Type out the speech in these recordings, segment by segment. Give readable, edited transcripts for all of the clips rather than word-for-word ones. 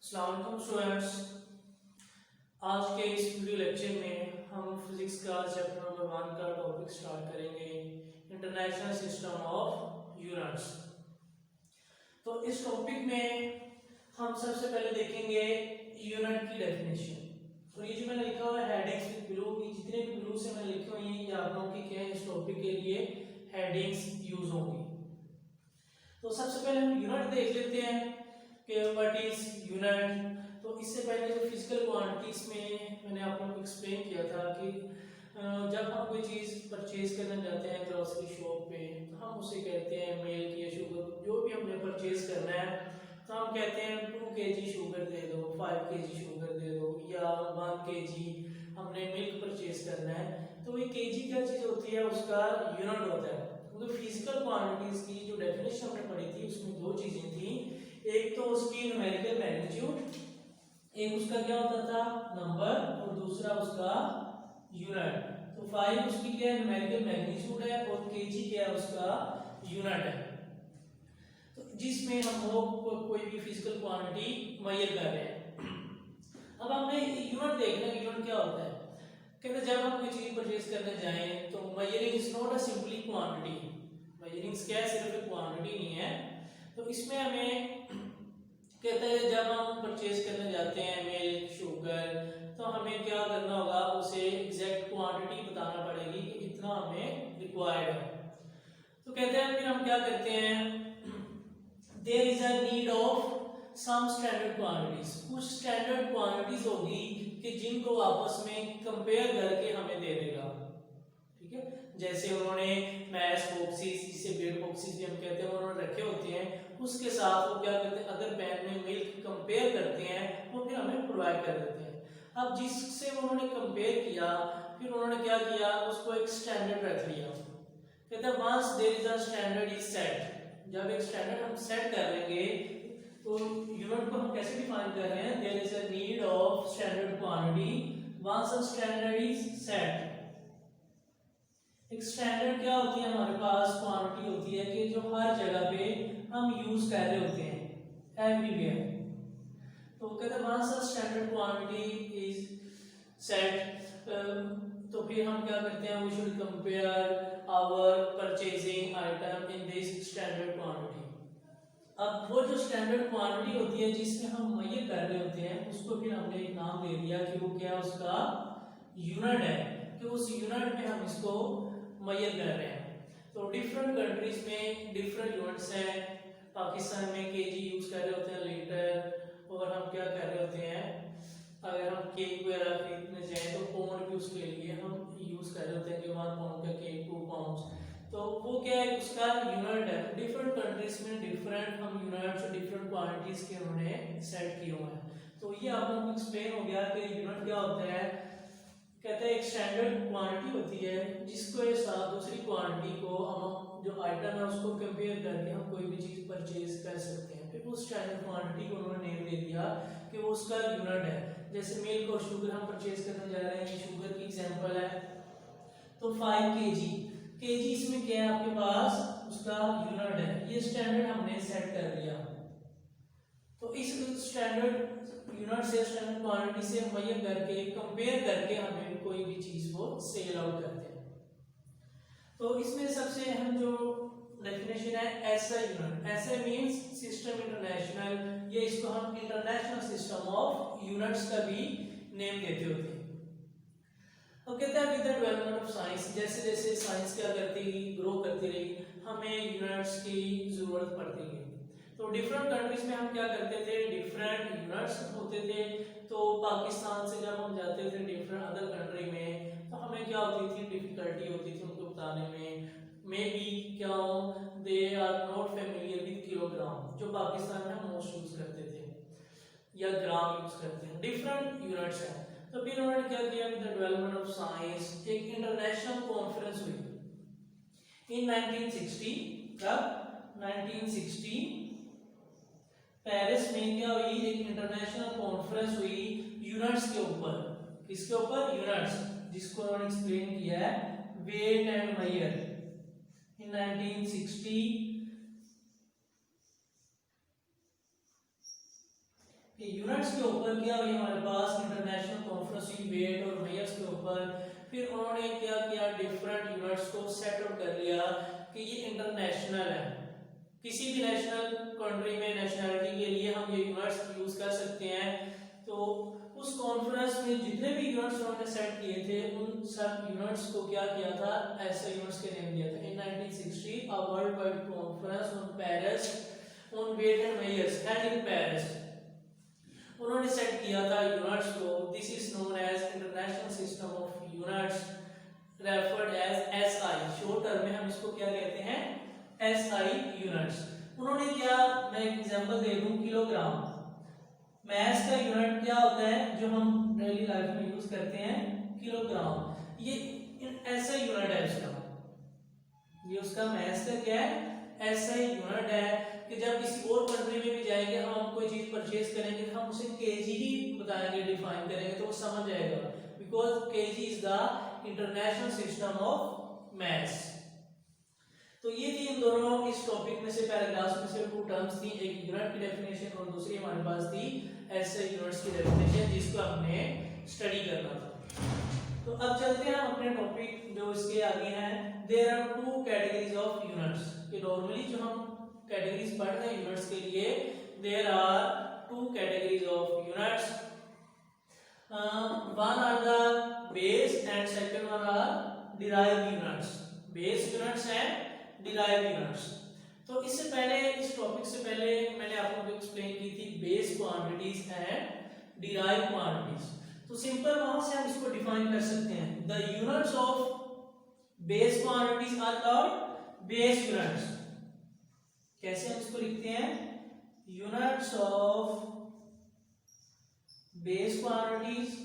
अस्सलाम वालेकुम स्टूडेंट्स। आज के इस वीडियो लेक्चर में हम फिजिक्स का चैप्टर नंबर 1 का टॉपिक स्टार्ट करेंगे, इंटरनेशनल सिस्टम ऑफ यूनिट्स। तो इस टॉपिक में हम सबसे पहले देखेंगे यूनिट की डेफिनेशन। तो ये जो मैंने लिखा हुआ है हेडिंग्स विद ब्लू की, जितने भी ब्लू से मैंने लिखे हुए हैं ये आप लोगों की क्या है, इस टॉपिक के लिए हेडिंग्स यूज होंगी। तो सबसे पहले हम यूनिट देख लेते हैं कि व्हाट इज यूनिट। तो इससे पहले जो फिजिकल क्वांटिटीज में मैंने आप लोगों को एक्सप्लेन किया था कि जब हम कोई चीज़ परचेज करने जाते हैं ग्रोसरी शॉप पे, तो हम उसे कहते हैं मिल्क या शुगर, जो भी हमने परचेज करना है तो हम कहते हैं 2 kg शुगर दे दो, 5 kg शुगर दे दो, या 1 kg हमने मिल्क परचेज करना है। तो ये केजी क्या चीज़ होती है, उसका यूनिट होता है। तो फिजिकल क्वांटिटीज की जो डेफिनेशन हमने पढ़ी थी उसमें दो चीजें थी, एक तो उसकी न्यूमेरिकल मैग्नीट्यूड, एक उसका क्या होता था नंबर, और दूसरा उसका यूनिट। तो 5 उसकी क्या है, न्यूमेरिकल मैग्नीट्यूड है, और केजी क्या है, उसका यूनिट है। तो जिसमें हम लोग कोई भी फिजिकल क्वांटिटी मेजर कर रहे हैं। अब हमने यूनिट देखना है, यूनिट क्या होता है। कहते जब हम कोई चीज परचेज करने जाएं तो measuring is not a simply quantity. Measuring क्या है, सिर्फ एक क्वांटिटी नहीं है। तो इसमें हमें कहते हैं जब हम परचेज करने जाते हैं मिल्क शुगर, तो हमें क्या करना होगा, उसे एग्जैक्ट क्वांटिटी बताना पड़ेगी कि इतना हमें रिक्वायर्ड है। तो कहते हैं फिर हम क्या करते हैं, there is a need of some standard quantities. कुछ स्टैंडर्ड क्वांटिटीज होगी कि जिनको आपस में कंपेयर करके हमें दे देगा। ठीक है, जैसे उन्होंने मैश बॉक्सेस, जिसे बेड बॉक्सेस भी हम कहते हैं, उन्होंने रखे होते हैं, उसके साथ वो क्या करते हैं, अगर पैन में मिल्क कंपेयर करते हैं वो फिर हमें प्रोवाइड कर देते हैं। अब जिससे उन्होंने कंपेयर किया, फिर उन्होंने क्या किया, उसको एक स्टैंडर्ड रख लिया। कहते हैं once there is a standard is set. जब एक स्टैंडर्ड हम सेट कर लेंगे तो यूनिट को हम कैसे डिफाइन कर रहे हैं, there is a need of standard quantity once a standard is set. एक स्टैंडर्ड क्या होती है, हमारे पास क्वांटिटी होती है कि जो हर जगह पे हम यूज कर रहे होते हैं, एवरीवेयर। तो कहते हैं once a standard quantity is set, तो फिर हम क्या करते हैं, we should compare our purchasing item in this standard quantity. अब वो जो स्टैंडर्ड क्वांटिटी होती है जिसमें हम मेजर कर रहे होते हैं, उसको फिर हमने एक नाम दे दिया कि वो क्या, उसका यूनिट है, कि उस यूनिट में हम इसको मेजर कर रहे हैं। तो डिफरेंट कंट्रीज में डिफरेंट यूनिट्स हैं। पाकिस्तान में केजी यूज कर रहे होते हैं, लीटर, और हम क्या कर रहे होते हैं, अगर हम केक वगैरह खरीदने जाएं तो पाउंड भी उसके लिए हम यूज कर रहे होते हैं कि 1 पाउंड का केक 2 पाउंड। तो वो क्या है, उसका यूनिट है। डिफरेंट कंट्रीज में डिफरेंट हम यूनिट्स, डिफरेंट क्वांटिटीज के उन्होंने सेट किए हुए हैं। तो ये आप लोगों को एक्सप्लेन हो गया कि यूनिट क्या होता है। कहते हैं एक स्टैंडर्ड क्वांटिटी होती है जिसको ये साथ दूसरी क्वांटिटी को हम जो आइटम है उसको कंपेयर करके हम कोई भी चीज परचेज कर सकते हैं। फिर उस स्टैंडर्ड क्वांटिटी को उन्होंने नेम दे दिया कि वो उसका यूनिट है। जैसे मिल्क और शुगर हम परचेज करने जा रहे हैं, ये शुगर की एग्जांपल है। तो 5 kg, केजी इसमें क्या है आपके पास, उसका यूनिट है। ये स्टैंडर्ड हमने सेट कर दिया। तो इस स्टैंडर्ड यूनिट से, स्टैंडर्ड क्वांटिटी से मेजर करके कंपेयर करके हमें कोई भी चीज को सेल आउट करते हैं। तो इसमें सबसे अहम जो डेफिनेशन है SI unit. SI means system international, ये इसको हम इंटरनेशनल सिस्टम ऑफ यूनिट्स का भी नेम देते होते हैं। अब कहता है with the development of science, जैसे जैसे साइंस क्या करती रही, ग्रो करती रही, हमें यूनिट्स की जरूरत पड़ती है। तो डिफरेंट कंट्रीज में हम क्या करते थे, डिफरेंट यूनिट्स होते थे। तो पाकिस्तान से जब हम जाते थे डिफरेंट अदर कंट्री में, तो हमें क्या होती थी, डिफिकल्टी होती थी उनको बताने में। मे बी क्या हो, they are not familiar with kilogram, जो पाकिस्तान में हम मोस्ट यूज करते थे, या ग्राम यूज करते हैं। डिफरेंट यूनिट्स हैं। तो फिर उन्होंने क्या किया, with the development of science एक इंटरनेशनल कॉन्फ्रेंस हुई इन 1960। कब, 1960 पेरिस में क्या हुई, एक इंटरनेशनल कॉन्फ्रेंस हुई यूनिट्स के ऊपर। किसके ऊपर, यूनिट्स, जिसको उन्होंने एक्सप्लेन किया है weight and measure in 1960। Units के ऊपर क्या हुई हमारे पास इंटरनेशनल कॉन्फ्रेंस हुई वेट और मेयर्स के ऊपर। फिर उन्होंने क्या किया, डिफरेंट यूनिट्स को सेट आउट कर लिया कि ये इंटरनेशनल है, किसी भी नेशनल कंट्री में नेशनैलिटी के लिए हम ये यूनिट्स यूज कर सकते हैं। तो उस कॉन्फ्रेंस में जितने भी यूनिट्स उन्होंने सेट किए थे उन सब यूनिट्स को क्या किया था, ऐसे यूनिट्स के नेम दिया था। In 1960 a world wide conference on Paris on weight and measures held in Paris, उन्होंने सेट किया था यूनिट्स को। This is known as international system of units referred as SI, short term में हम इसको क्या कहते हैं, एसआई यूनिट्स। उन्होंने क्या, मैं एक एग्जांपल दे दूं, किलोग्राम मास का यूनिट क्या होता है जो हम डेली लाइफ में यूज करते हैं, किलोग्राम। ये ऐसा यूनिट है उसका, ये उसका मास का क्या है, ऐसा यूनिट है कि जब किसी और कंट्री में भी जाएंगे, हम कोई चीज परचेज करेंगे तो हम उसे केजी ही बताएंगे, डिफाइन करेंगे तो वो समझ जाएगा, because KG is the international system of mass. तो ये थी इन दोनों इस टॉपिक में से पैराग्राफ्स में से टू टर्म्स थी, एक यूनिट की डेफिनेशन और दूसरी हमारे पास थी ऐसे यूनिट्स की डेफिनेशन, जिसको हमने स्टडी करना था। तो अब चलते हैं हम अपने टॉपिक जो इसके आगे हैं। There are two categories of units, कि नॉर्मली जो हम कैटेगरीज पढ़ रहे हैं यूनिट्स के लिए, there are two categories of units, one are the base and second one are derived units. Base units and derived units. तो इससे पहले, इस टॉपिक से पहले मैंने आपको एक्सप्लेन की थी base quantities and derived quantities. तो सिंपल वहां से हम इसको डिफाइन कर सकते हैं, the units of base quantities are called base units. कैसे हम इसको लिखते हैं, units of base quantities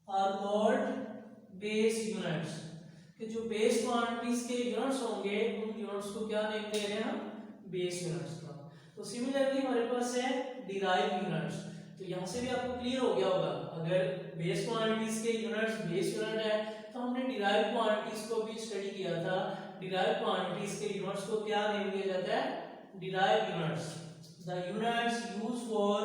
are called base units. कि जो बेस क्वांटिटीज के यूनिट्स होंगे उन यूनिट्स को क्या नेम दे रहे हैं हम, बेस यूनिट्स का। तो सिमिलरली हमारे पास है डिराइव्ड यूनिट्स। तो यहां से भी आपको क्लियर हो गया होगा, अगर बेस क्वांटिटीज के यूनिट्स बेस यूनिट है तो हमने डिराइव्ड क्वांटिटीज को भी स्टडी किया था। डिराइव्ड क्वांटिटीज के यूनिट्स को क्या नेम दिया जाता है, derived units. The units used for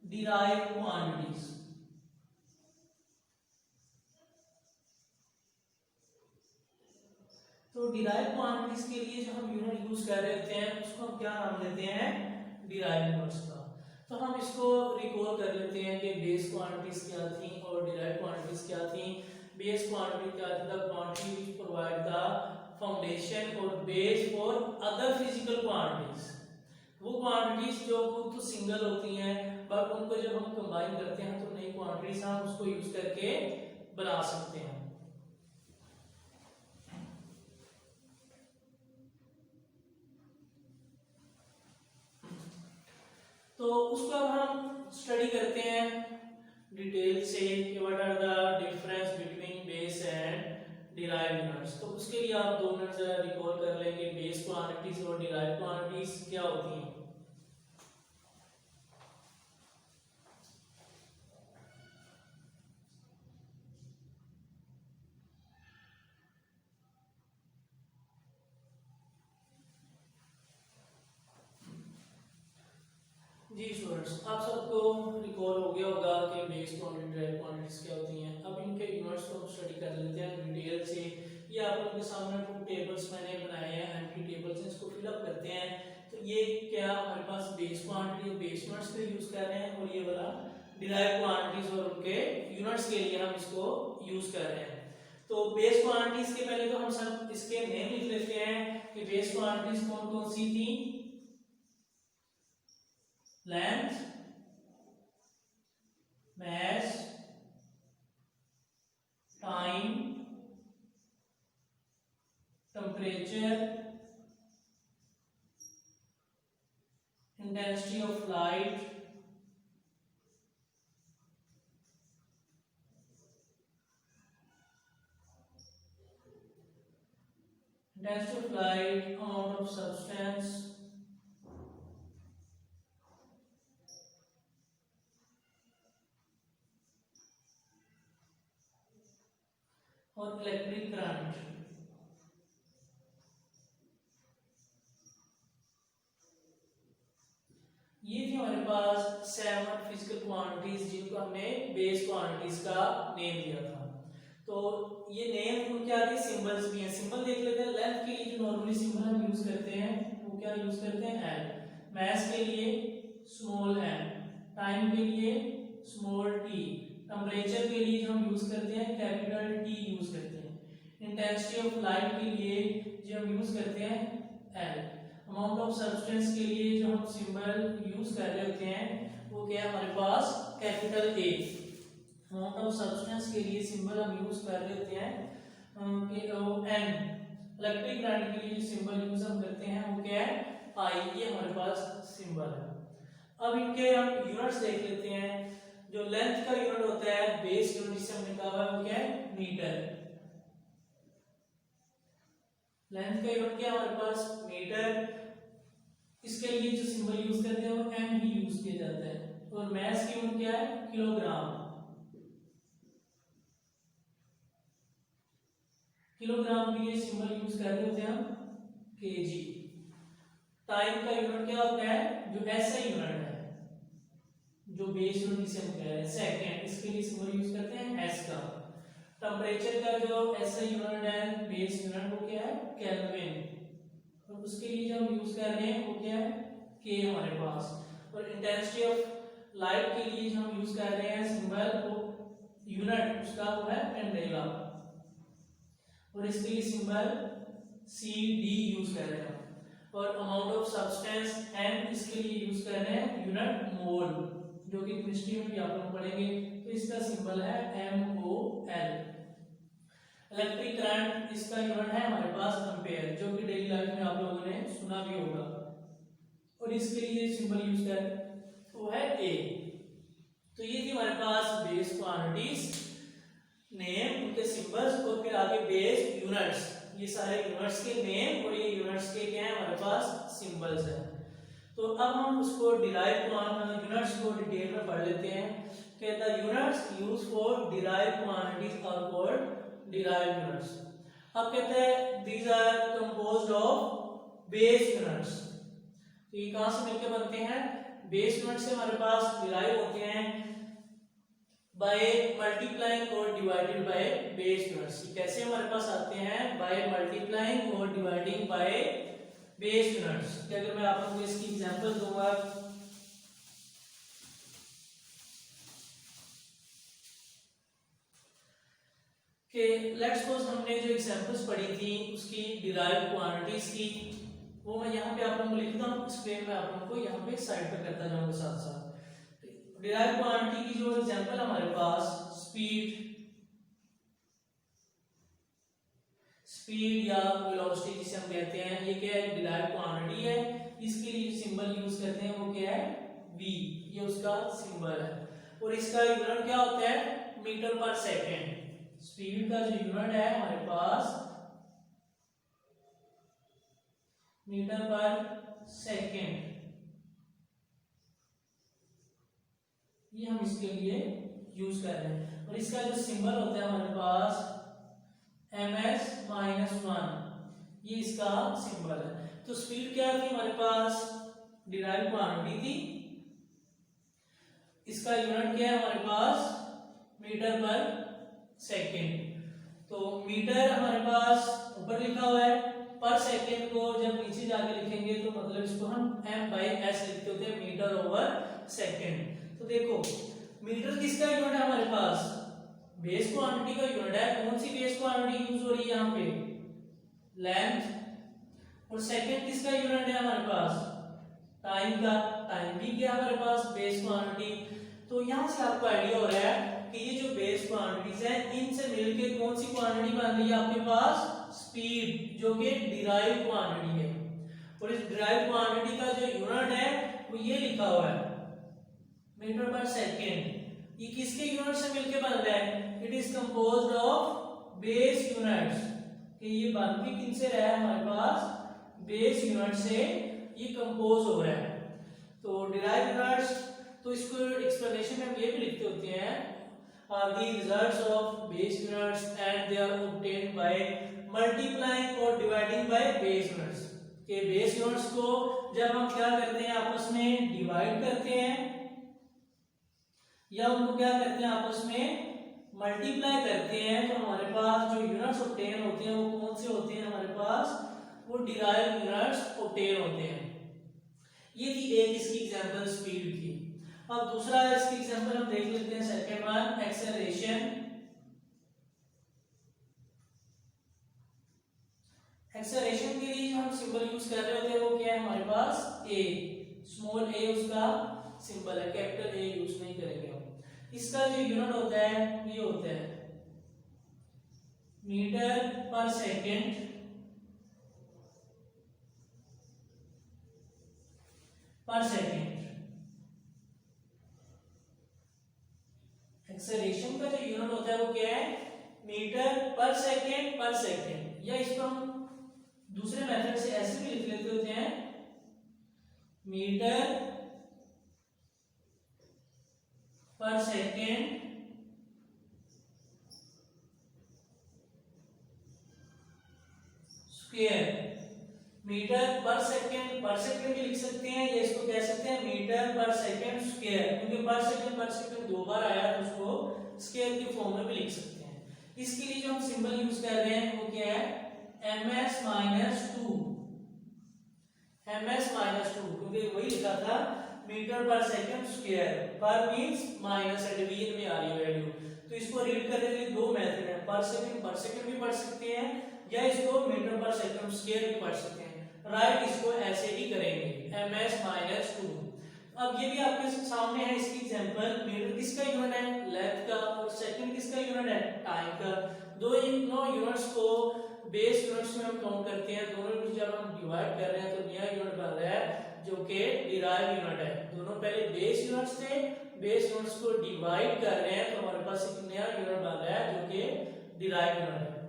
derived quantities। तो डिराइव्ड क्वांटिटीज के लिए जो हम यूनिट यूज कर रहे होते हैं उसको हम क्या नाम देते हैं, डिराइव्ड यूनिट्स का। तो हम इसको रिकॉल कर लेते हैं कि बेस क्वांटिटीज क्या थी और डिराइव्ड क्वांटिटीज क्या थी। बेस क्वांटिटी क्या थी, the quantity which provide the foundation और base for other physical quantities. वो क्वांटिटीज जो खुद तो सिंगल होती हैं बट उनको जब हम कंबाइन करते हैं तो नई क्वांटिटीज हम उसको यूज करके बना सकते हैं। तो उसको अब हम स्टडी करते हैं डिटेल से कि what are the difference between base and derived units. तो उसके लिए आप 2 मिनट जरा रिकॉल कर लेंगे बेस क्वांटिटीज और डिराइव्ड क्वांटिटीज क्या होती हैं। जी स्टूडेंट्स, आप सबको रिकॉल हो गया होगा कि बेस क्वांटिटी डिराइव्ड क्वांटिटीज क्या होती हैं। अब इनके यूनिट्स को हम स्टडी कर लेते हैं डिटेल से। ये आप लोगों के सामने 2 टेबल्स मैंने बनाए हैं, एम्प्टी टेबल्स हैं, इसको फिल अप करते हैं। तो ये क्या हमारे पास बेस क्वांटिटी और बेस यूनिट्स के यूज कर रहे हैं और ये वाला डिराइव्ड क्वांटिटीज और उनके यूनिट्स के लिए हम इसको यूज कर रहे हैं। तो बेस क्वांटिटीज के पहले तो हम सब इसके नेम लिख लेते हैं कि बेस क्वांटिटीज कौन कौन सी थी, length, mass, time, temperature, intensity of light, amount of substance, और इलेक्ट्रिक करंट। ये थी हमारे पास 7 फिजिकल क्वांटिटीज जिनको हमने बेस क्वांटिटीज का नेम दिया था। तो ये नेम उनके आगे सिंबल्स भी हैं। सिंबल देख लेते हैं। लेंथ के लिए जो नॉर्मली सिंबल हम यूज करते हैं वो क्या यूज करते हैं, एल। मास के लिए स्मॉल एम। टाइम के लिए स्मॉल टी। टेम्परेचर के लिए जो हम यूज करते हैं कैपिटल टी यूज करते हैं। इंटेंसिटी ऑफ लाइट के लिए जो हम यूज करते हैं एल। अमाउंट ऑफ सब्सटेंस के लिए जो हम सिंबल यूज कर रहे होते हैं वो क्या है हमारे पास, capital A. Amount of substance के लिए सिंबल हम यूज कर रहे होते हैं एन। इलेक्ट्रिक करंट के लिए जो सिंबल यूज हम करते हैं वो क्या है, आई। ये हमारे पास सिंबल है। अब इनके हम यूनिट्स देख लेते हैं। जो लेंथ का यूनिट होता है, बेस यूनिट जिसे हमने कहा है वो क्या है, मीटर। लेंथ का यूनिट क्या है हमारे पास, मीटर। इसके लिए जो सिंबल यूज करते हैं वो एम ही यूज किया जाता है। और मास की यूनिट क्या है, किलोग्राम। किलोग्राम के लिए सिंबल यूज कर रहे होते हैं हम केजी। टाइम का यूनिट क्या होता है, जो ऐसा यूनिट है, जो बेस यूनिट जिसे हम कह रहे हैं सेकंड, इसके लिए सिंबल यूज करते हैं एस का। टेम्परेचर का जो ऐसा यूनिट है, बेस यूनिट, वो क्या है, केल्विन। और उसके लिए जो हम यूज कर रहे हैं वो क्या है, के हमारे पास। और इंटेंसिटी ऑफ लाइट के लिए जो हम यूज कर रहे हैं सिंबल, वो यूनिट उसका वो है कैंडेला। और इसके लिए सिंबल सी डी यूज कर रहे हैं। और अमाउंट ऑफ सब्सटेंस एम, इसके लिए यूज कर रहे हैं यूनिट मोल, जो कि केमिस्ट्री में भी आप लोग पढ़ेंगे। तो इसका सिंबल है MOL। इलेक्ट्रिक करंट, इसका यूनिट है हमारे पास एम्पेयर, जो कि डेली लाइफ में आप लोगों ने सुना भी होगा। और इसके लिए सिंबल यूज कर वो है A। तो ये थी हमारे पास बेस क्वांटिटीज, नेम, उनके सिंबल्स, और फिर आगे बेस यूनिट्स। ये सारे यूनिट्स के नेम और ये यूनिट्स के क्या है हमारे पास, सिंबल्स है। तो अब हम उसको डिराइव यूनिट्स को डिटेल में पढ़ लेते हैं। कहता है units use for derive quantities are called derive units. अब कहते हैं these are composed of base units. तो ये कहां से मिलकर बनते हैं, बेस यूनिट से हमारे पास डिराइव होते हैं बाय मल्टीप्लाइंग और डिवाइडेड बाय बेस यूनिट्स। कैसे हमारे पास आते हैं, बाय मल्टीप्लाइंग और डिवाइडिंग बाय बेस यूनिट्स। कि अगर मैं आप लोगों को इसकी एग्जांपल दूंगा, कि लेट्स सपोज हमने जो एग्जांपल्स पढ़ी थी उसकी डिराइव क्वांटिटीज की, वो मैं यहाँ पे आप लोगों को लिखता हूँ स्क्रीन में, आप लोगों को यहाँ पे साइड पे करता जाऊंगा साथ साथ। डिराइव क्वांटिटी की जो एग्जांपल हमारे पास, स्पीड या वेलोसिटी जिसे हम कहते हैं, ये क्या है, डिराइव क्वांटिटी है। इसके लिए जो सिंबल यूज करते हैं वो क्या है, v। ये उसका सिंबल है। और इसका यूनिट क्या होता है, मीटर पर सेकेंड। स्पीड का जो यूनिट है हमारे पास मीटर पर सेकेंड, ये हम इसके लिए यूज कर रहे हैं। और इसका जो सिंबल होता है हमारे पास ms-1, ये इसका सिंबल है। तो स्पीड क्या थी हमारे पास, डिराइव क्वांटिटी थी। इसका यूनिट क्या है हमारे पास, मीटर पर सेकेंड। तो मीटर हमारे पास ऊपर लिखा हुआ है, पर सेकेंड को जब नीचे जाके लिखेंगे तो मतलब इसको हम m/s लिखते होते हैं, मीटर ओवर सेकेंड। तो देखो मीटर किसका यूनिट है हमारे पास, बेस क्वांटिटी का यूनिट है। कौन सी बेस क्वांटिटी यूज हो रही है यहाँ पे, लेंथ। और सेकेंड किसका यूनिट है हमारे पास, टाइम का। टाइम भी क्या हमारे पास, बेस क्वांटिटी। तो यहां से आपको आइडिया हो रहा है कि ये जो बेस क्वांटिटीज है, इनसे मिलकर कौन सी क्वांटिटी बन रही है आपके पास, स्पीड, जो कि डिराइव क्वांटिटी है। और इस डिराइव क्वांटिटी का जो यूनिट है वो ये लिखा हुआ है, मीटर पर सेकेंड। ये किसके यूनिट से मिलकर बन रहा है, it is composed of base units. कि ये बन के किनसे रहा है हमारे पास, बेस यूनिट से ये कंपोज हो रहा है। तो डिराइव यूनिट्स, तो इसको एक्सप्लेनेशन में हम ये भी लिखते होते हैं, are the results of base units and they are obtained by multiplying or dividing by base units। के बेस यूनिट्स को जब हम क्या करते हैं आपस में डिवाइड करते हैं या उनको क्या करते हैं आपस में मल्टीप्लाई करते हैं, तो हमारे पास जो यूनिट्स ऑब्टेन होते हैं वो कौन से होते हैं हमारे पास, वो डिराइव्ड यूनिट्स ऑब्टेन होते हैं। ये थी एक इसकी एग्जांपल स्पीड की। अब दूसरा इसकी एग्जांपल हम देख लेते हैं, सेकंड वन एक्सेलरेशन। एक्सेलरेशन के लिए हम सिंबल यूज कर रहे होते हैं वो क्या है हमारे पास, ए, स्मॉल ए उसका सिंबल है, कैपिटल ए यूज नहीं करेंगे हम। इसका जो यूनिट होता है ये होता है मीटर पर सेकंड पर सेकंड। एक्सेलरेशन का जो यूनिट होता है वो क्या है, मीटर पर सेकंड। या इसको हम दूसरे मेथड से ऐसे भी लिख लेते होते हैं, मीटर पर सेकंड स्क्वायर। मीटर पर सेकंड भी लिख सकते हैं, या इसको कह सकते हैं मीटर पर सेकंड स्क्वायर, क्योंकि पर सेकंड दो बार आया तो उसको स्क्वायर की फॉर्म में भी लिख सकते हैं। इसके लिए जो हम सिंबल यूज कर रहे हैं वो क्या है, ms - 2, क्योंकि वही लिखा था मीटर पर सेकंड स्क्वायर, पर मींस माइनस है, डिवीजन में आ रही है वैल्यू। तो इसको रीड करने के लिए दो मेथड है, पर सेकंड भी पढ़ सकते हैं या इसको मीटर पर सेकंड स्क्वायर भी पढ़ सकते हैं। राइट इसको ऐसे ही करेंगे, ms - 2। अब ये भी आपके सामने है इसकी एग्जांपल, मीटर किसका यूनिट है, लेंथ का, और सेकंड किसका यूनिट है, टाइम का। दोनों यूनिट्स को बेस यूनिट्स में हम काउंट करते हैं, दोनों यूनिट्स जब हम डिवाइड कर रहे हैं तो नया यूनिट बन रहा है जो कि डिराइव यूनिट है। दोनों पहले बेस यूनिट्स थे, बेस यूनिट्स को डिवाइड कर रहे हैं तो हमारे पास एक नया यूनिट बन रहा है जो कि डिराइव यूनिट है।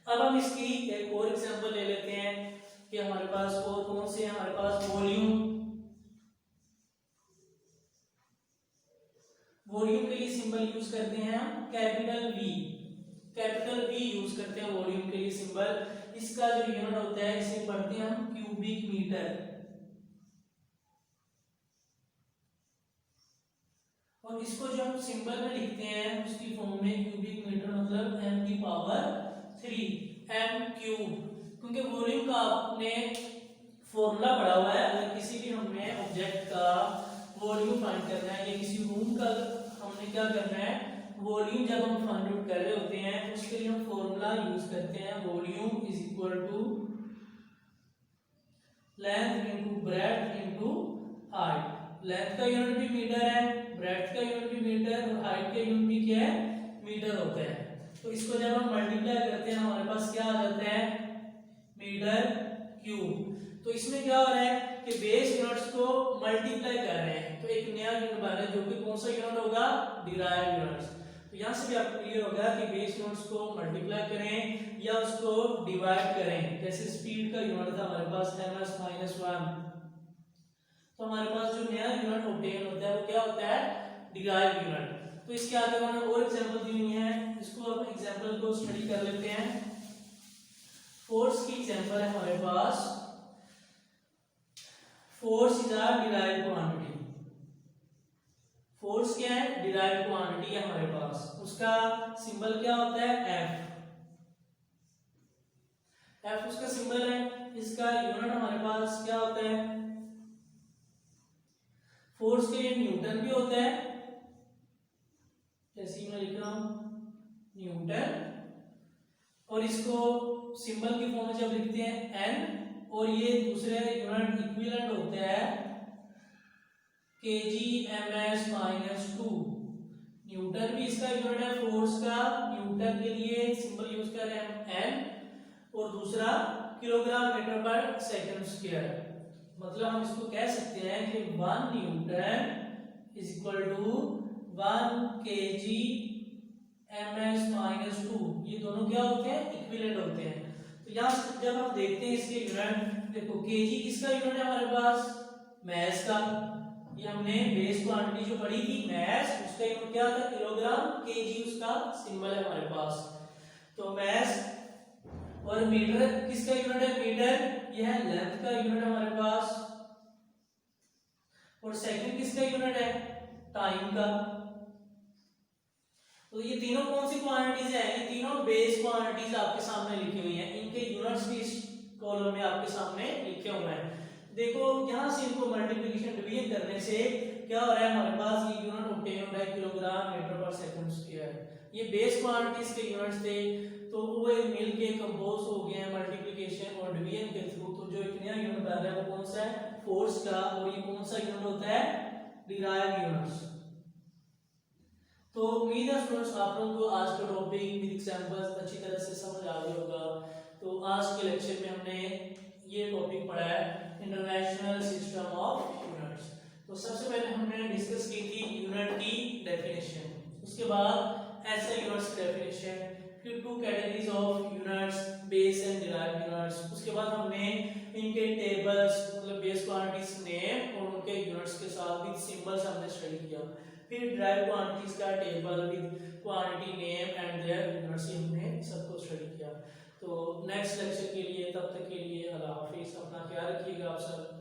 अब हम इसकी एक और एग्जांपल ले लेते हैं कि हमारे पास और कौन से, हमारे पास वॉल्यूम के लिए सिंबल यूज करते हैं हम कैपिटल वी यूज करते हैं वॉल्यूम के लिए सिंबल। इसका जो यूनिट होता है इसे पढ़ते हैं हम क्यूबिक मीटर, और इसको जो हम सिंबल में लिखते हैं उसकी फॉर्म में क्यूबिक मीटर मतलब m⁻³ m³, क्योंकि वॉल्यूम का आपने फॉर्मूला पढ़ा हुआ है। अगर किसी भी हमें ऑब्जेक्ट का वॉल्यूम फाइंड करना है या किसी रूम का हमने क्या करना है, वॉल्यूम जब हम फाइंड आउट कर रहे होते हैं उसके लिए हम फॉर्मूला यूज करते हैं, volume is equal to length into breadth into height. Length का यूनिट भी मीटर है, ब्रेड्थ का यूनिट भी मीटर, और हाइट का यूनिट भी क्या है, मीटर होता है। तो इसको जब हम मल्टीप्लाई करते हैं हमारे पास क्या आ जाता है, मीटर क्यूब। तो इसमें क्या हो रहा है कि बेस यूनिट्स को मल्टीप्लाई कर रहे हैं, तो एक नया यूनिट बन रहा है जो कि कौन सा यूनिट होगा, डिराइव यूनिट्स। तो यहाँ से भी आपको क्लियर हो गया कि बेस यूनिट्स को मल्टीप्लाई करें या उसको डिवाइड करें। जैसे स्पीड का यूनिट था हमारे पास ms - 1, तो हमारे पास जो नया यूनिट ऑब्टेन होता है वो क्या होता है, डिराइव यूनिट। तो इसके आगे मैंने और एग्जांपल दी हुई है, इसको अब एग्जांपल को स्टडी कर लेते हैं। फोर्स की एग्जांपल है हमारे पास, force is a derived quantity. Force क्या है, डिराइव्ड क्वांटिटी है हमारे पास, उसका सिंबल क्या होता है, एफ उसका सिंबल है। इसका यूनिट हमारे पास क्या होता है, फोर्स के लिए न्यूटन भी होता है, जैसे मैं लिख रहा हूं न्यूटन, और इसको सिंबल की फॉर्म में जब लिखते हैं एन, और ये दूसरे यूनिट इक्विवेलेंट होते हैं kg/-2। न्यूटन भी इसका यूनिट है फोर्स का, न्यूटन के लिए सिंबल यूज कर रहे हैं एन, और दूसरा किलोग्राम मीटर पर सेकंड स्क्वायर। मतलब हम इसको कह सकते हैं कि 1 newton is equal to 1 kg ms-2। ये दोनों क्या होते हैं, इक्विवेलेंट होते हैं। तो यहाँ जब हम देखते हैं इसके यूनिट, देखो केजी किसका यूनिट है हमारे पास, मैस का, ये हमने बेस क्वांटिटी जो पढ़ी थी मैस, उसका यूनिट क्या था किलोग्राम, केजी उसका सिंबल है हमारे पास। तो मैस और मीटर किसका यूनिट है, मीटर यह है लेंथ का यूनिट हमारे पास। और सेकंड किसका यूनिट है, टाइम का। तो ये तीनों कौन सी क्वांटिटीज है, ये तीनों बेस क्वांटिटीज आपके सामने लिखी हुई हैं, इनके यूनिट्स भी इस कॉलम में आपके सामने लिखे हुए हैं। देखो यहां से इनको मल्टीप्लिकेशन डिवीजन करने से क्या हो रहा है, हमारे पास ये यूनिट ऑब्टेन हो रहा है किलोग्राम मीटर पर सेकंड स्क्वायर। ये बेस क्वांटिटीज के यूनिट्स थे, तो वो मिल के कंपोज हो गए हैं मल्टीप्लिकेशन और डिवीजन के थ्रू। तो जो एक नया यूनिट आ रहा है वो कौन सा है, फोर्स का। और ये कौन सा यूनिट होता है, डिराइव्ड यूनिट्स। तो उम्मीद है स्टूडेंट्स आप लोगों को आज का टॉपिक विद एग्जांपल्स अच्छी तरह से समझ आ गया होगा। तो आज के लेक्चर में हमने ये टॉपिक पढ़ा है इंटरनेशनल सिस्टम ऑफ यूनिट्स। तो सबसे पहले हमने डिस्कस की थी यूनिट की डेफिनेशन, उसके बाद ऐसे यूनिट्स की डेफिनेशन, फिर to categories of units, base and derived units. उसके बाद हमने इनके टेबल्स मतलब बेस क्वांटिटीज नेम और उनके यूनिट्स के साथ विद सिंबल्स हमने स्टडी किया। फिर डिराइव्ड क्वांटिटीज का table with quantity name and their units, हमने सबको स्टडी किया। तो नेक्स्ट लेक्चर के लिए तब तक के लिए अल्लाह हाफिज, अपना ख्याल रखिएगा आप सब।